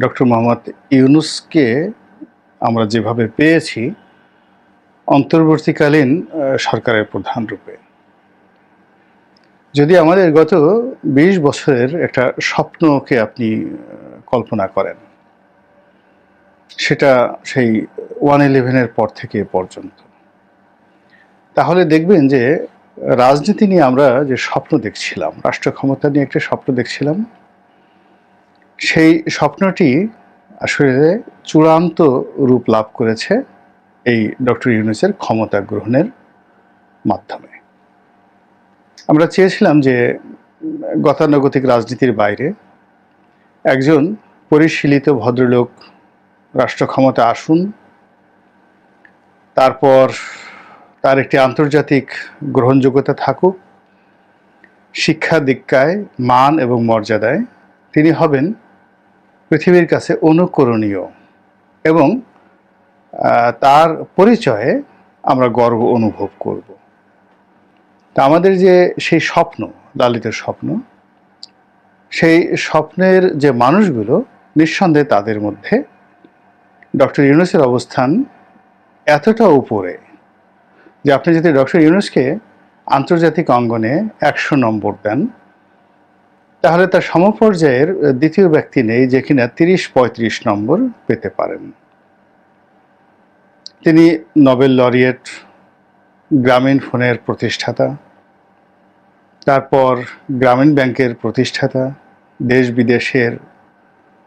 Doctor Mohammad ইউনূসকে আমরা যেভাবে পেয়েছি অন্তর্বর্তীকালীন সরকারের প্রধান রূপে। যদি আমাদের গত ২০ বছরের একটা স্বপ্নকে আপনি কল্পনা করেন, সেটা সেই 1/11 এর পর থেকে এ পর্যন্ত। তাহলে দেখবেন যে রাজনীতি নিয়ে আমরা যে স্বপ্ন দেখছিলাম, রাষ্ট্র ক্ষমতা নিয়ে একটা স্বপ্ন দেখছিলাম, সেই স্বপ্নটি আসলে চূড়ান্ত রূপ লাভ করেছে এই ডক্টর ইউনূসের ক্ষমতা গ্রহণের মাধ্যমে। আমরা চেয়েছিলাম যে গতানুগতিক রাজনীতির বাইরে একজন পরিশীলিত ভদ্রলোক রাষ্ট্র ক্ষমতায় আসুন, তারপর তার একটি আন্তর্জাতিক গ্রহণযোগ্যতা থাকুক, শিক্ষা দীক্ষায় মান এবং মর্যাদায় তিনি হবেন পৃথিবীর কাছে অনুকরণীয় এবং তার পরিচয়ে আমরা গর্ব অনুভব করব। তা আমাদের যে সেই স্বপ্ন, লালিত স্বপ্ন, সেই স্বপ্নের যে মানুষগুলো, নিঃসন্দেহে তাদের মধ্যে ডক্টর ইউনূসের অবস্থান এতটা উপরে যে আপনি যদি ডক্টর ইউনূসকে আন্তর্জাতিক অঙ্গনে ১০০ নম্বর দেন, তাহলে তার সমপর্যায়ের দ্বিতীয় ব্যক্তি নেই যে কিনা ৩০-৩৫ নম্বর পেতে পারেন। তিনি নোবেল লরিয়েট, গ্রামীণ ফোনের প্রতিষ্ঠাতা, তারপর গ্রামীণ ব্যাংকের প্রতিষ্ঠাতা, দেশ বিদেশের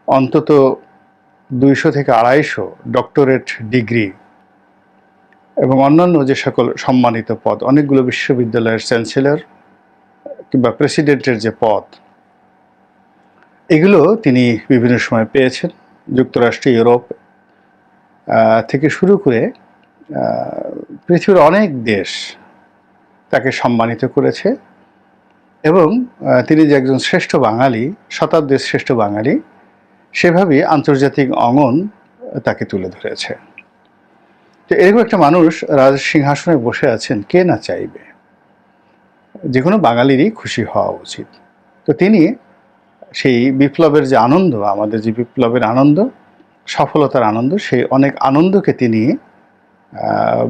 অন্তত ২০০ থেকে ২৫০ ডক্টরেট ডিগ্রি এবং অন্যান্য যে সকল সম্মানিত পদ, অনেকগুলো বিশ্ববিদ্যালয়ের চ্যান্সেলর কিংবা প্রেসিডেন্টের যে পদ, এগুলো তিনি বিভিন্ন সময় পেয়েছেন। যুক্তরাষ্ট্র, ইউরোপ থেকে শুরু করে পৃথিবীর অনেক দেশ তাকে সম্মানিত করেছে এবং তিনি যে একজন শ্রেষ্ঠ বাঙালি, শতাব্দীর শ্রেষ্ঠ বাঙালি, সেভাবেই আন্তর্জাতিক অঙ্গন তাকে তুলে ধরেছে। তো এরকম একটা মানুষ রাজ সিংহাসনে বসে আছেন, কে না চাইবে? যে কোনো বাঙালিরই খুশি হওয়া উচিত। তো তিনি সেই বিপ্লবের যে আনন্দ, আমাদের যে বিপ্লবের আনন্দ, সফলতার আনন্দ, সেই অনেক আনন্দকে তিনি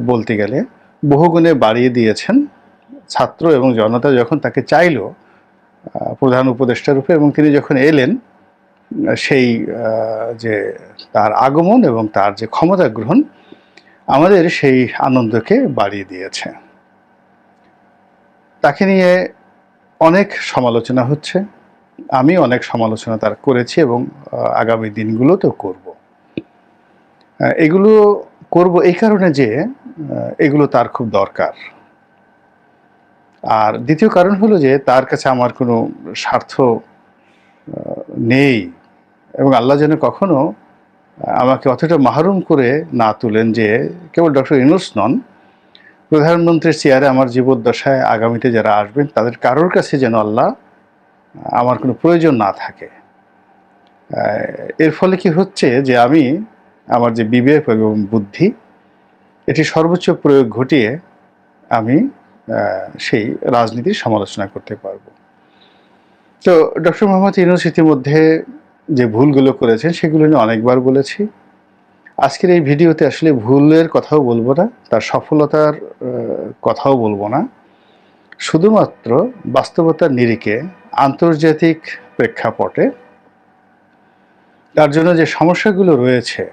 বলতে গেলে বহুগুণে বাড়িয়ে দিয়েছেন। ছাত্র এবং জনতা যখন তাকে চাইল প্রধান উপদেষ্টা রূপে এবং তিনি যখন এলেন, সেই যে তার আগমন এবং তার যে ক্ষমতা গ্রহণ আমাদের সেই আনন্দকে বাড়িয়ে দিয়েছে। তাকে নিয়ে অনেক সমালোচনা হচ্ছে, আমি অনেক সমালোচনা তার করেছি এবং আগামী দিনগুলোতেও করব। এগুলো করব এই কারণে যে এগুলো তার খুব দরকার। আর দ্বিতীয় কারণ হলো যে তার কাছে আমার কোনো স্বার্থ নেই এবং আল্লাহ যেন কখনো আমাকে অতটা মাহরুম করে না তুলেন যে কেবল ডক্টর ইউনূস নন, প্রধানমন্ত্রীর চেয়ারে আমার জীবদ্দশায় আগামীতে যারা আসবেন তাদের কারোর কাছে যেন আল্লাহ আমার কোনো প্রয়োজন না থাকে। এর ফলে কি হচ্ছে যে আমি আমার যে বিবেক এবং বুদ্ধি, এটি সর্বোচ্চ প্রয়োগ ঘটিয়ে আমি সেই রাজনীতির সমালোচনা করতে পারব। তো ডক্টর মোহাম্মদ ইউনূস ইতিমধ্যে যে ভুলগুলো করেছেন সেগুলো নিয়ে অনেকবার বলেছি। আজকের এই ভিডিওতে আসলে ভুলের কথাও বলবো না, তার সফলতার কথাও বলবো না, শুধুমাত্র বাস্তবতার নিরিখে আন্তর্জাতিক প্রেক্ষাপটে তার জন্য যে সমস্যাগুলো রয়েছে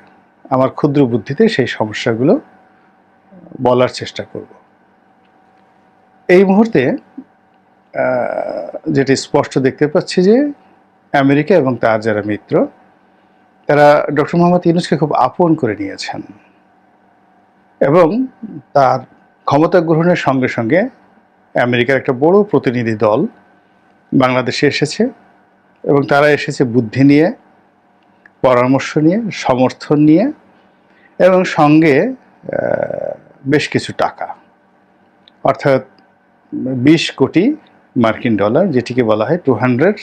আমার ক্ষুদ্র বুদ্ধিতে সেই সমস্যাগুলো বলার চেষ্টা করব। এই মুহূর্তে যেটি স্পষ্ট দেখতে পাচ্ছি যে আমেরিকা এবং তার যারা মিত্র, তারা ডক্টর মোহাম্মদ ইউনূসকে খুব আপন করে নিয়েছেন এবং তার ক্ষমতা গ্রহণের সঙ্গে সঙ্গে আমেরিকার একটা বড় প্রতিনিধি দল বাংলাদেশে এসেছে এবং তারা এসেছে বুদ্ধি নিয়ে, পরামর্শ নিয়ে, সমর্থন নিয়ে এবং সঙ্গে বেশ কিছু টাকা, অর্থাৎ ২০ কোটি মার্কিন ডলার, যেটিকে বলা হয় 200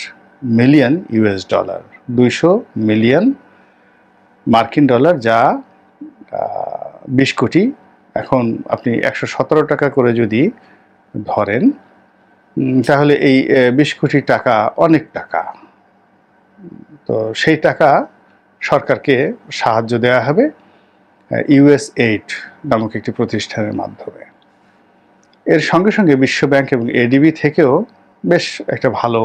মিলিয়ন ইউএস ডলার, ২০০ মিলিয়ন মার্কিন ডলার, যা ২০ কোটি। এখন আপনি ১১৭ টাকা করে যদি ধরেন, তাহলে এই ২০ কোটি টাকা অনেক টাকা। তো সেই টাকা সরকারকে সাহায্য দেওয়া হবে USAID নামক একটি প্রতিষ্ঠানের মাধ্যমে। এর সঙ্গে সঙ্গে বিশ্বব্যাংক এবং ADB থেকেও বেশ একটা ভালো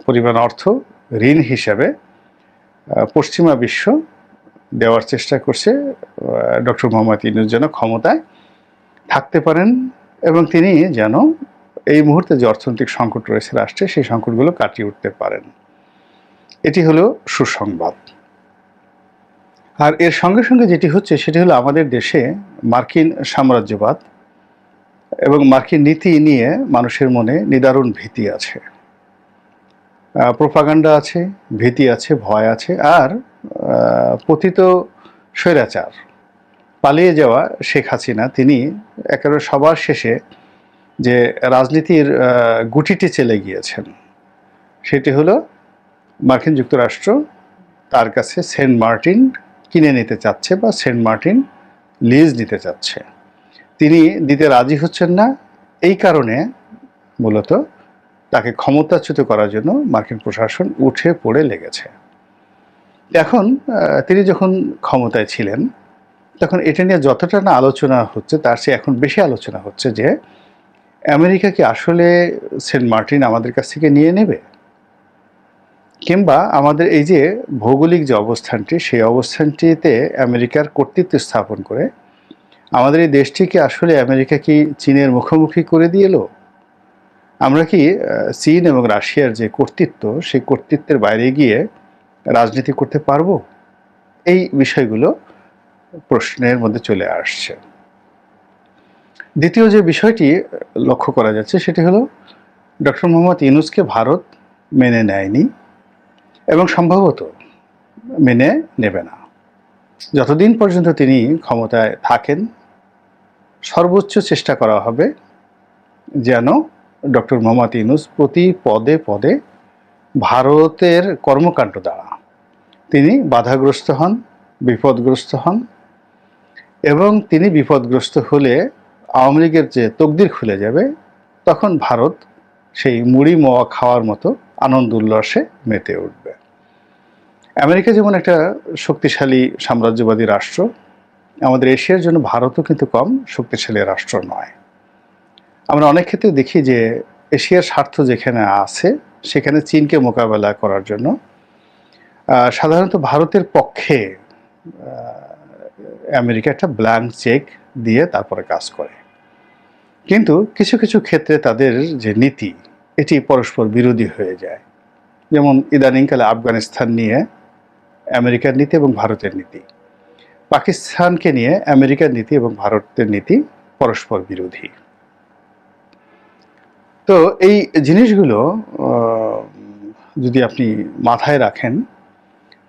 পরিমাণ অর্থ ঋণ হিসাবে পশ্চিমা বিশ্ব দেওয়ার চেষ্টা করছে ডক্টর মোহাম্মদ ইউনূস যেন ক্ষমতায় থাকতে পারেন এবং তিনি যেন এই মুহূর্তে যে অর্থনৈতিক সংকট রয়েছে রাষ্ট্রে সেই সংকটগুলো কাটিয়ে উঠতে পারেন। এটি হলো সুসংবাদ। আর এর সঙ্গে সঙ্গে যেটি হচ্ছে সেটি হলো আমাদের দেশে মার্কিন সাম্রাজ্যবাদ এবং মার্কিন নীতি নিয়ে মানুষের মনে নিদারুণ ভীতি আছে, প্রোপাগান্ডা আছে, ভীতি আছে, ভয় আছে। আর পতিত স্বৈরাচার পালিয়ে যাওয়া শেখ হাসিনা তিনি একেবারে সবার শেষে যে রাজনীতির গুটিটি চলে গিয়েছেন সেটি হলো মার্কিন যুক্তরাষ্ট্র তার কাছে সেন্ট মার্টিন কিনে নিতে চাচ্ছে বা সেন্ট মার্টিন লিজ নিতে চাচ্ছে। তিনি দিতে রাজি হচ্ছেন না, এই কারণে মূলত তাকে ক্ষমতাচ্যুত করার জন্য মার্কিন প্রশাসন উঠে পড়ে লেগেছে। এখন তিনি যখন ক্ষমতায় ছিলেন তখন এটা নিয়ে যতটা না আলোচনা হচ্ছে তার চেয়ে এখন বেশি আলোচনা হচ্ছে যে আমেরিকা কি আসলে সেন্ট মার্টিন আমাদের কাছ থেকে নিয়ে নেবে, কিংবা আমাদের এই যে ভৌগোলিক যে অবস্থানটি সেই অবস্থানটিতে আমেরিকার কর্তৃত্ব স্থাপন করে আমাদের এই দেশটিকে আসলে আমেরিকা কি চীনের মুখোমুখি করে দিয়ে এলো? আমরা কি চীন এবং রাশিয়ার যে কর্তৃত্ব সেই কর্তৃত্বের বাইরে গিয়ে রাজনীতি করতে পারবো? এই বিষয়গুলো প্রশ্নের মধ্যে চলে আসছে। দ্বিতীয় যে বিষয়টি লক্ষ্য করা যাচ্ছে সেটি হলো ডক্টর মোহাম্মদ ইউনূসকে ভারত মেনে নেয়নি এবং সম্ভবত মেনে নেবে না। যতদিন পর্যন্ত তিনি ক্ষমতায় থাকেন সর্বোচ্চ চেষ্টা করা হবে যেন ডক্টর মোহাম্মদ ইউনূস প্রতি পদে পদে ভারতের কর্মকাণ্ড দ্বারা তিনি বাধাগ্রস্ত হন, বিপদগ্রস্ত হন এবং তিনি বিপদগ্রস্ত হলে আওয়ামী লীগের যে তকদির খুলে যাবে তখন ভারত সেই মুড়ি মোয়া খাওয়ার মতো আনন্দ উল্লাসে মেতে উঠবে। আমেরিকা যেমন একটা শক্তিশালী সাম্রাজ্যবাদী রাষ্ট্র, আমাদের এশিয়ার জন্য ভারতও কিন্তু কম শক্তিশালী রাষ্ট্র নয়। আমরা অনেক ক্ষেত্রে দেখি যে এশিয়ার স্বার্থ যেখানে আছে সেখানে চীনকে মোকাবেলা করার জন্য সাধারণত ভারতের পক্ষে আমেরিকা একটা ব্ল্যাঙ্ক চেক দিয়ে তারপরে কাজ করে। কিন্তু কিছু কিছু ক্ষেত্রে তাদের যে নীতি এটি পরস্পর বিরোধী হয়ে যায়। যেমন ইদানিংকালে আফগানিস্তান নিয়ে আমেরিকার নীতি এবং ভারতের নীতি, পাকিস্তানকে নিয়ে আমেরিকার নীতি এবং ভারতের নীতি পরস্পর বিরোধী। তো এই জিনিসগুলো যদি আপনি মাথায় রাখেন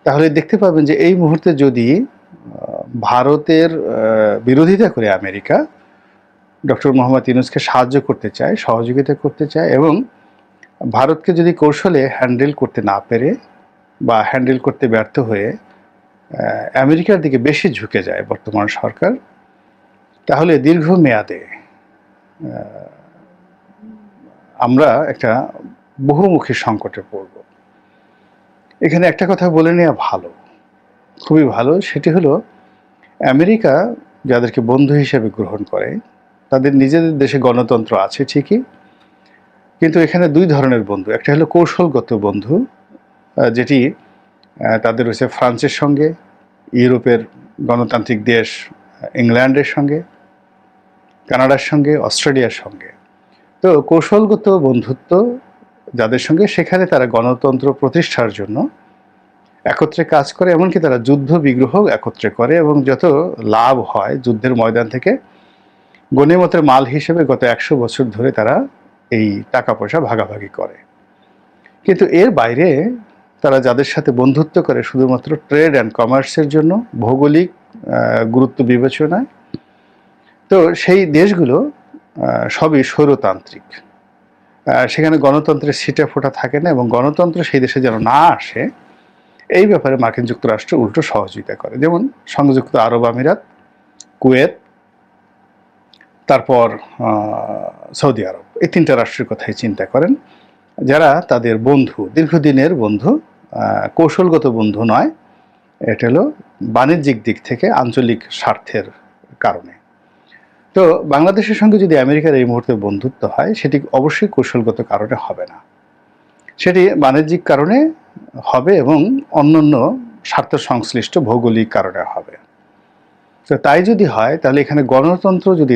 তাহলে দেখতে পাবেন যে এই মুহূর্তে যদি ভারতের বিরোধিতা করে আমেরিকা ডক্টর মোহাম্মদ ইউনূসকে সাহায্য করতে চায়, সহযোগিতা করতে চায় এবং ভারতকে যদি কৌশলে হ্যান্ডেল করতে না পেরে বা হ্যান্ডেল করতে ব্যর্থ হয়ে আমেরিকার দিকে বেশি ঝুঁকে যায় বর্তমান সরকার, তাহলে দীর্ঘমেয়াদে আমরা একটা বহুমুখী সংকটে পড়ব। এখানে একটা কথা বলে নেওয়া ভালো, খুবই ভালো, সেটি হলো আমেরিকা যাদেরকে বন্ধু হিসেবে গ্রহণ করে তাদের নিজেদের দেশে গণতন্ত্র আছে ঠিকই, কিন্তু এখানে দুই ধরনের বন্ধু। একটা হলো কৌশলগত বন্ধু, যেটি তাদের রয়েছে ফ্রান্সের সঙ্গে, ইউরোপের গণতান্ত্রিক দেশ ইংল্যান্ডের সঙ্গে, কানাডার সঙ্গে, অস্ট্রেলিয়ার সঙ্গে। তো কৌশলগত বন্ধুত্ব যাদের সঙ্গে, সেখানে তারা গণতন্ত্র প্রতিষ্ঠার জন্য একত্রে কাজ করে, এমনকি তারা যুদ্ধ বিগ্রহ একত্রে করে এবং যত লাভ হয় যুদ্ধের ময়দান থেকে গনিমতের মাল হিসেবে গত 100 বছর ধরে তারা এই টাকা পয়সা ভাগাভাগি করে। কিন্তু এর বাইরে তারা যাদের সাথে বন্ধুত্ব করে শুধুমাত্র ট্রেড অ্যান্ড কমার্সের জন্য, ভৌগোলিক গুরুত্ব বিবেচনায়, তো সেই দেশগুলো সবই স্বৈরতান্ত্রিক। সেখানে গণতন্ত্রের ছিটে ফোঁটা থাকে না এবং গণতন্ত্র সেই দেশে যেন না আসে এই ব্যাপারে মার্কিন যুক্তরাষ্ট্র উল্টো সহযোগিতা করে। যেমন সংযুক্ত আরব আমিরাত, কুয়েত, তারপর সৌদি আরব, এই 3টা রাষ্ট্রের কথাই চিন্তা করেন, যারা তাদের বন্ধু, দীর্ঘদিনের বন্ধু, কৌশলগত বন্ধু নয়, এটা হলো বাণিজ্যিক দিক থেকে আঞ্চলিক স্বার্থের কারণে। তো বাংলাদেশের সঙ্গে যদি আমেরিকার এই মুহূর্তে বন্ধুত্ব হয়, সেটি অবশ্যই কৌশলগত কারণে হবে না, সেটি বাণিজ্যিক কারণে হবে এবং অন্যান্য স্বার্থ সংশ্লিষ্ট ভৌগোলিক কারণে হবে। তো তাই যদি হয়, তাহলে এখানে গণতন্ত্র যদি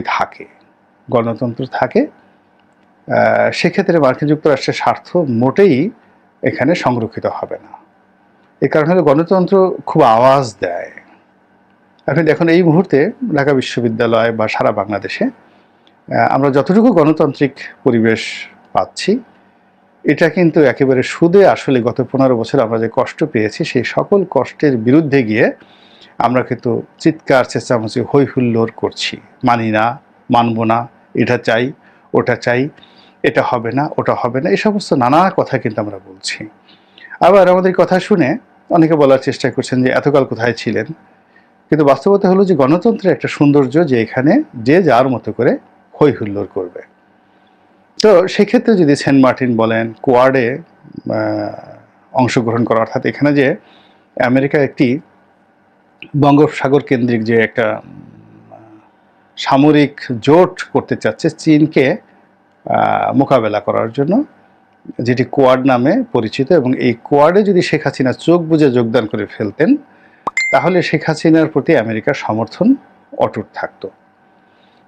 থাকে, সেক্ষেত্রে মার্কিন যুক্তরাষ্ট্রের স্বার্থ মোটেই এখানে সংরক্ষিত হবে না। এই কারণে হলো গণতন্ত্র খুব আওয়াজ দেয়। আপনি দেখুন এই মুহূর্তে ঢাকা বিশ্ববিদ্যালয় বা সারা বাংলাদেশে আমরা যতটুকু গণতান্ত্রিক পরিবেশ পাচ্ছি, এটা কিন্তু একেবারে সুদে আসলে গত 15 বছর আমরা যে কষ্ট পেয়েছি, সেই সকল কষ্টের বিরুদ্ধে গিয়ে আমরা কিন্তু চিৎকার চেঁচামেচি হই হুল্লোড় করছি, মানি না, মানব না, এটা চাই, ওটা চাই, এটা হবে না, ওটা হবে না, এই সমস্ত নানা কথা কিন্তু আমরা বলছি। আবার আমাদের কথা শুনে অনেকে বলার চেষ্টা করছেন যে এতকাল কোথায় ছিলেন। কিন্তু বাস্তবতা হলো যে গণতন্ত্রের একটা সৌন্দর্য যে এখানে যে যার মতো করে হই হুল্লোড় করবে। তো সেক্ষেত্রে যদি সেন্ট মার্টিন বলেন, কোয়াডে অংশগ্রহণ করা, অর্থাৎ এখানে যে আমেরিকা একটি বঙ্গোপসাগর কেন্দ্রিক যে একটা সামরিক জোট করতে চাচ্ছে চীনকে মোকাবেলা করার জন্য, যেটি কোয়াড নামে পরিচিত, এবং এই কোয়াডে যদি শেখ হাসিনা চোখ বুজে যোগদান করে ফেলতেন, তাহলে শেখ হাসিনার প্রতি আমেরিকার সমর্থন অটুট থাকত।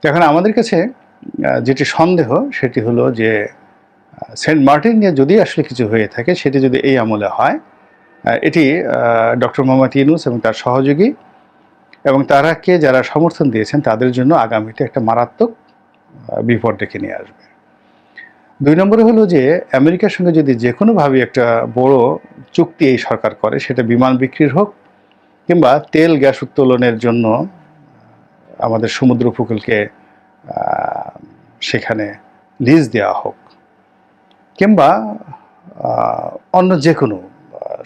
এখন আমাদের কাছে যেটি সন্দেহ, সেটি হলো যে সেন্ট মার্টিন নিয়ে যদি আসলে কিছু হয়ে থাকে, সেটি যদি এই আমলে হয়, এটি ডক্টর মোহাম্মদ ইউনূস এবং তার সহযোগী এবং তারাকে যারা সমর্থন দিয়েছেন তাদের জন্য আগামীতে একটা মারাত্মক বিপদ ডেকে নিয়ে আসবে। 2 নম্বরে হলো যে আমেরিকার সঙ্গে যদি যে কোনোভাবে একটা বড় চুক্তি এই সরকার করে, সেটা বিমান বিক্রির হোক কিংবা তেল গ্যাস উত্তোলনের জন্য আমাদের সমুদ্র উপকূলকে সেখানে লিজ দেওয়া হোক, কিংবা অন্য যে কোনো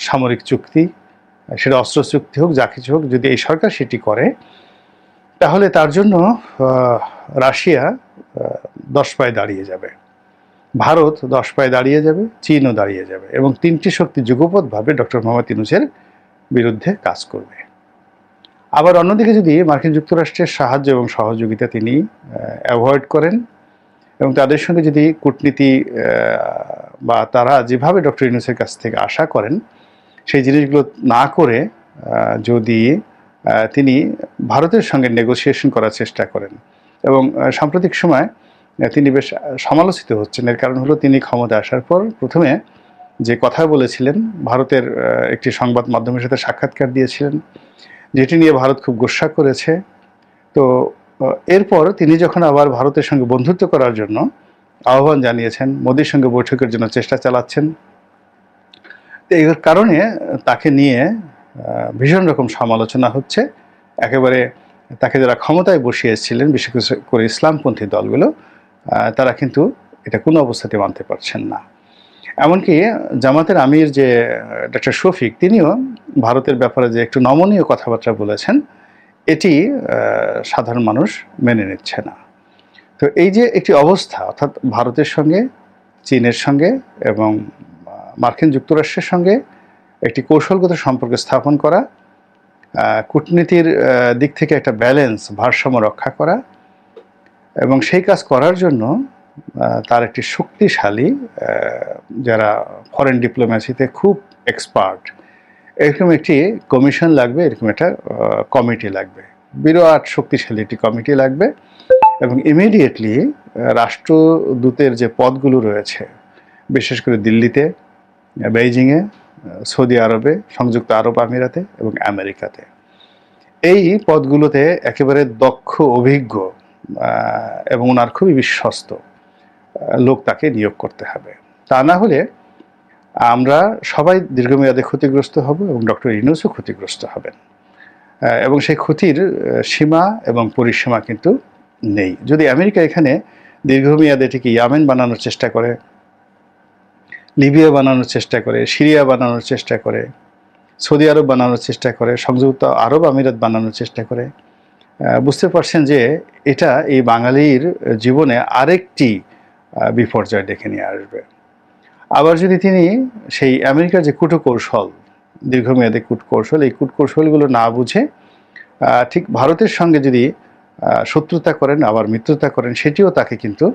সামরিক চুক্তি, সেটা অস্ত্র চুক্তি হোক, যা কিছু হোক, যদি এই সরকার সেটি করে, তাহলে তার জন্য রাশিয়া 10 পায়ে দাঁড়িয়ে যাবে, ভারত 10 পায়ে দাঁড়িয়ে যাবে, চীনও দাঁড়িয়ে যাবে, এবং 3টি শক্তি যুগপৎভাবে ডক্টর মোহাম্মদ ইউনূসের বিরুদ্ধে কাজ করবে। আবার অন্যদিকে যদি মার্কিন যুক্তরাষ্ট্রের সাহায্য এবং সহযোগিতা তিনি অ্যাভয়েড করেন এবং তাদের সঙ্গে যদি কূটনীতি বা তারা যেভাবে ডক্টর ইউনূসের কাছ থেকে আশা করেন সেই জিনিসগুলো না করে যদি তিনি ভারতের সঙ্গে নেগোসিয়েশন করার চেষ্টা করেন, এবং সাম্প্রতিক সময় তিনি বেশ সমালোচিত হচ্ছেন। এর কারণ হলো তিনি ক্ষমতা আসার পর প্রথমে যে কথা বলেছিলেন, ভারতের একটি সংবাদ মাধ্যমের সাথে সাক্ষাৎকার দিয়েছিলেন, যেটি নিয়ে ভারত খুব গোস্বা করেছে। তো এরপর তিনি যখন আবার ভারতের সঙ্গে বন্ধুত্ব করার জন্য আহ্বান জানিয়েছেন, মোদির সঙ্গে বৈঠকের জন্য চেষ্টা চালাচ্ছেন, তো এই কারণে তাকে নিয়ে ভীষণ রকম সমালোচনা হচ্ছে। একেবারে তাকে যারা ক্ষমতায় বসিয়েছিলেন, বিশেষ করে ইসলামপন্থী দলগুলো, তারা কিন্তু এটা কোনো অবস্থাতে মানতে পারছেন না। এমনকি জামাতের আমির যে ডক্টর শফিক, তিনিও ভারতের ব্যাপারে যে একটু নমনীয় কথাবার্তা বলেছেন, এটি সাধারণ মানুষ মেনে নিচ্ছে না। তো এই যে একটি অবস্থা, অর্থাৎ ভারতের সঙ্গে, চীনের সঙ্গে এবং মার্কিন যুক্তরাষ্ট্রের সঙ্গে একটি কৌশলগত সম্পর্ক স্থাপন করা, কূটনীতির দিক থেকে একটা ব্যালেন্স, ভারসাম্য রক্ষা করা, এবং সেই কাজ করার জন্য তার একটি শক্তিশালী, যারা ফরেন ডিপ্লোম্যাসিতে খুব এক্সপার্ট, এরকম একটি কমিশন লাগবে, এরকম একটা কমিটি লাগবে, বিরাট শক্তিশালী একটি কমিটি লাগবে। এবং ইমিডিয়েটলি রাষ্ট্রদূতের যে পদগুলো রয়েছে, বিশেষ করে দিল্লিতে, বেইজিংয়ে, সৌদি আরবে, সংযুক্ত আরব আমিরাতে এবং আমেরিকাতে, এই পদগুলোতে একেবারে দক্ষ, অভিজ্ঞ এবং ওনার খুবই বিশ্বস্ত লোক তাকে নিয়োগ করতে হবে। তা না হলে আমরা সবাই দীর্ঘমেয়াদে ক্ষতিগ্রস্ত হব এবং ডক্টর ইউনূসও ক্ষতিগ্রস্ত হবেন, এবং সেই ক্ষতির সীমা এবং পরিসীমা কিন্তু নেই। যদি আমেরিকা এখানে দীর্ঘমেয়াদে এটিকে ইয়ামেন বানানোর চেষ্টা করে, লিবিয়া বানানোর চেষ্টা করে, সিরিয়া বানানোর চেষ্টা করে, সৌদি আরব বানানোর চেষ্টা করে, সংযুক্ত আরব আমিরাত বানানোর চেষ্টা করে, বুঝতে পারছেন যে এটা এই বাঙালির জীবনে আরেকটি বিপর্যয় ডেকে নিয়ে আসবে। আবার যদি তিনি সেই আমেরিকার যে কূটকৌশল, দীর্ঘমেয়াদী কূটকৌশল, এই কূটকৌশলগুলো না বুঝে ঠিক ভারতের সঙ্গে যদি শত্রুতা করেন আবার মিত্রতা করেন, সেটিও তাকে কিন্তু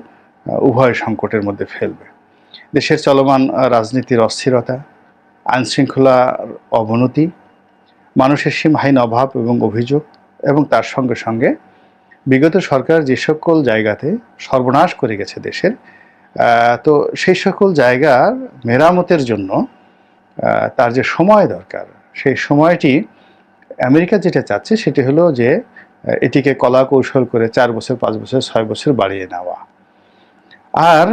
উভয় সংকটের মধ্যে ফেলবে। দেশের চলমান রাজনীতির অস্থিরতা, আইনশৃঙ্খলার অবনতি, মানুষের সীমাহীন অভাব এবং অভিযোগ, এবং তার সঙ্গে সঙ্গে বিগত সরকার যে সকল জায়গাতে সর্বনাশ করে গেছে দেশের, তো সেই সকল জায়গার মেরামতের জন্য তার যে সময় দরকার, সেই সময়টি আমেরিকা যেটা চাচ্ছে সেটি হলো যে এটিকে কলা কৌশল করে 4 বছর, 5 বছর, 6 বছর বাড়িয়ে নেওয়া। আর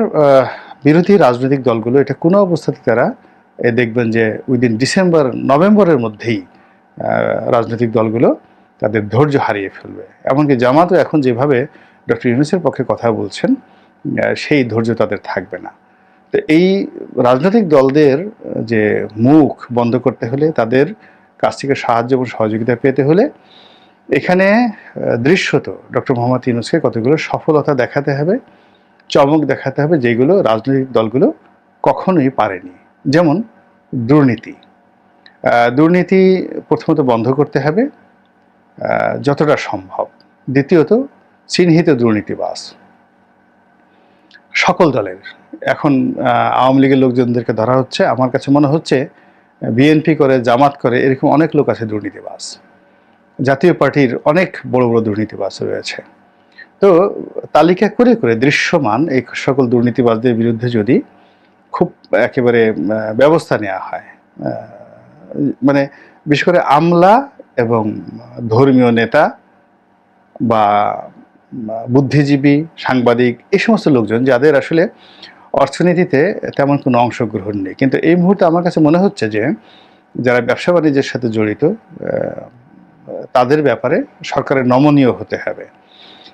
বিরোধী রাজনৈতিক দলগুলো এটা কোনো অবস্থাতে তারা দেখবেন যে উইদিন ডিসেম্বর, নভেম্বরের মধ্যেই রাজনৈতিক দলগুলো তাদের ধৈর্য হারিয়ে ফেলবে। এমনকি জামাতও এখন যেভাবে ডক্টর ইউনূসের পক্ষে কথা বলছেন, সেই ধৈর্য তাদের থাকবে না। তো এই রাজনৈতিক দলদের যে মুখ বন্ধ করতে হলে, তাদের কাছ থেকে সাহায্য এবং সহযোগিতা পেতে হলে এখানে দৃশ্যত ডক্টর মোহাম্মদ ইউনূসকে কতগুলো সফলতা দেখাতে হবে, চমক দেখাতে হবে, যেগুলো রাজনৈতিক দলগুলো কখনোই পারেনি। যেমন দুর্নীতি। দুর্নীতি প্রথমত বন্ধ করতে হবে যতটা সম্ভব। দ্বিতীয়ত চিহ্নিত দুর্নীতিবাজ সকল দলের, এখন আওয়ামী লীগের লোকজনদেরকে ধরা হচ্ছে, আমার কাছে মনে হচ্ছে বিএনপি করে, জামাত করে, এরকম অনেক লোক আছে দুর্নীতিবাজ। জাতীয় পার্টির অনেক বড় বড় দুর্নীতিবাজ রয়েছে। তো তালিকা করে করে দৃশ্যমান এই সকল দুর্নীতিবাজদের বিরুদ্ধে যদি খুব একেবারে ব্যবস্থা নেওয়া হয়, মানে বিশেষ করে আমলা এবং ধর্মীয় নেতা বা বুদ্ধিজীবী, সাংবাদিক, এই সমস্ত লোকজন যাদের আসলে অর্থনীতিতে তেমন কোনো অংশগ্রহণ নেই, কিন্তু এই মুহূর্তে আমার কাছে মনে হচ্ছে যে যারা ব্যবসা বাণিজ্যের সাথে জড়িত তাদের ব্যাপারে সরকারের নমনীয় হতে হবে।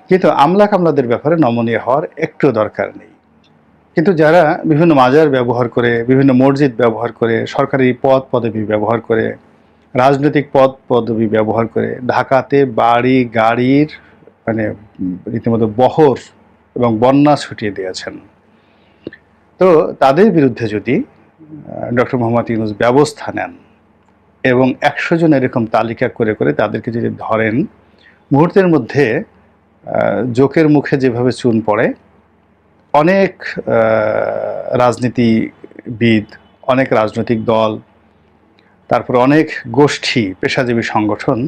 কিন্তু আমলা কামলাদের ব্যাপারে নমনীয় হওয়ার একটু দরকার নেই। কিন্তু যারা বিভিন্ন মাজার ব্যবহার করে, বিভিন্ন মসজিদ ব্যবহার করে, সরকারি পদ পদবি ব্যবহার করে, রাজনৈতিক পদ পদবি ব্যবহার করে ঢাকাতে বাড়ি গাড়ির মানে রীতিমতো বহর এবং বন্যা ছুটিয়ে দিয়েছেন, তো তাদের বিরুদ্ধে যদি ডক্টর মোহাম্মদ ইউনূস ব্যবস্থা নেন এবং 100 জন এরকম তালিকা করে করে তাদেরকে যদি ধরেন, মুহূর্তের মধ্যে জোকের মুখে যেভাবে চুন পড়ে, অনেক রাজনীতিবিদ, অনেক রাজনৈতিক দল, তারপর অনেক গোষ্ঠী, পেশাজীবী সংগঠন,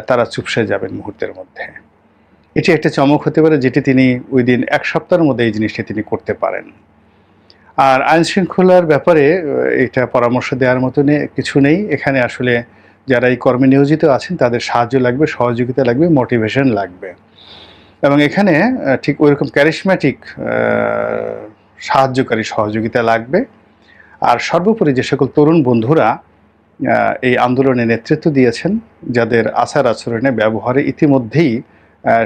তারা চুপসে যাবেন মুহূর্তের মধ্যে। এটি একটা চমক হতে পারে, যেটি তিনি উইদিন 1 সপ্তাহের মধ্যে এই জিনিসটি তিনি করতে পারেন। আর আইন শৃঙ্খলার ব্যাপারে এটা পরামর্শ দেওয়ার মতো কিছু নেই। এখানে আসলে যারা এই কর্মে নিয়োজিত আছেন তাদের সাহায্য লাগবে, সহযোগিতা লাগবে, মোটিভেশন লাগবে, এবং এখানে ঠিক ওইরকম ক্যারিশম্যাটিক সাহায্যকারী সহযোগিতা লাগবে। আর সর্বোপরি যে সকল তরুণ বন্ধুরা এই আন্দোলনে নেতৃত্ব দিয়েছেন, যাদের আচার আচরণে, ব্যবহারে ইতিমধ্যেই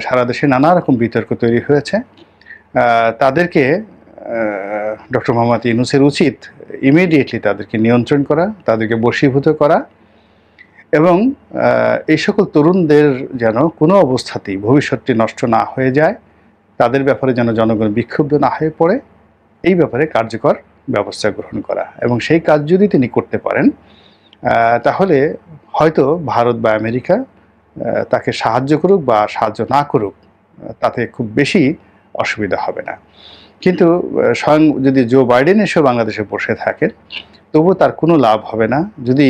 সারা দেশে নানা রকম বিতর্ক তৈরি হয়েছে, তাদেরকে ডক্টর মোহাম্মদ ইউনূসের উচিত ইমিডিয়েটলি তাদেরকে নিয়ন্ত্রণ করা, তাদেরকে বশীভূত করা, এবং এই সকল তরুণদের যেন কোনো অবস্থাতেই ভবিষ্যৎটি নষ্ট না হয়ে যায়, তাদের ব্যাপারে যেন জনগণ বিক্ষুব্ধ না হয়ে পড়ে, এই ব্যাপারে কার্যকর ব্যবস্থা গ্রহণ করা। এবং সেই কাজ যদি তিনি করতে পারেন, তাহলে হয়তো ভারত বা আমেরিকা তাকে সাহায্য করুক বা সাহায্য না করুক, তাতে খুব বেশি অসুবিধা হবে না। কিন্তু স্বয়ং যদি জো বাইডেন এসে বাংলাদেশে বসে থাকেন, তবুও তার কোনো লাভ হবে না। যদি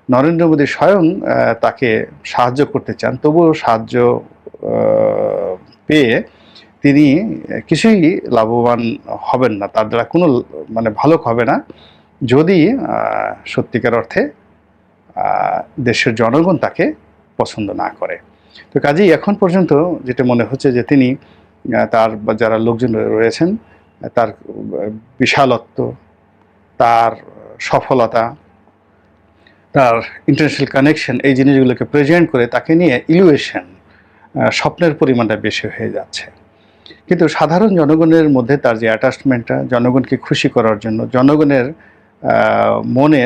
নরেন্দ্র মোদী স্বয়ং তাকে সাহায্য করতে চান, তবুও সাহায্য পেয়ে তিনি কিছুই লাভবান হবেন না, তার দ্বারা কোনো মানে ভালো হবে না, যদি সত্যিকার অর্থে দেশের জনগণ তাকে পছন্দ না করে। তো কাজেই এখন পর্যন্ত যেটা মনে হচ্ছে যে তিনি তার যারা লোকজন রয়েছেন, তার বিশালত্ব, তার সফলতা, তার ইন্টারন্যাশনাল কানেকশন, এই জিনিসগুলোকে প্রেজেন্ট করে তাকে নিয়ে ইলুয়েশন, স্বপ্নের পরিমাণটা বেশি হয়ে যাচ্ছে। কিন্তু সাধারণ জনগণের মধ্যে তার যে অ্যাটাচমেন্টটা, জনগণকে খুশি করার জন্য, জনগণের মনে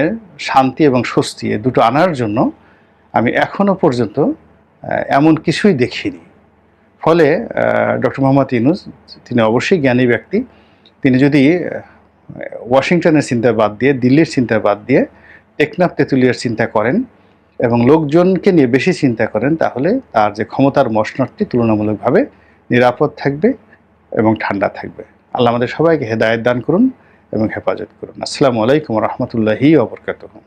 শান্তি এবং স্বস্তি দুটো আনার জন্য আমি এখনও পর্যন্ত এমন কিছুই দেখিনি। ফলে ডক্টর মোহাম্মদ ইউনূস তিনি অবশ্যই জ্ঞানী ব্যক্তি। তিনি যদি ওয়াশিংটনের চিন্তা বাদ দিয়ে, দিল্লির চিন্তা বাদ দিয়ে টেকনাফ তেঁতুলিয়ার চিন্তা করেন এবং লোকজনকে নিয়ে বেশি চিন্তা করেন, তাহলে তার যে ক্ষমতার মসনদটি তুলনামূলকভাবে নিরাপদ থাকবে এবং ঠান্ডা থাকবে। আল্লাহ আমাদের সবাইকে হেদায়েত দান করুন এবং হেফাজত করুন। আসসালামু আলাইকুম ওয়া রাহমাতুল্লাহি ওয়া বারাকাতুহু।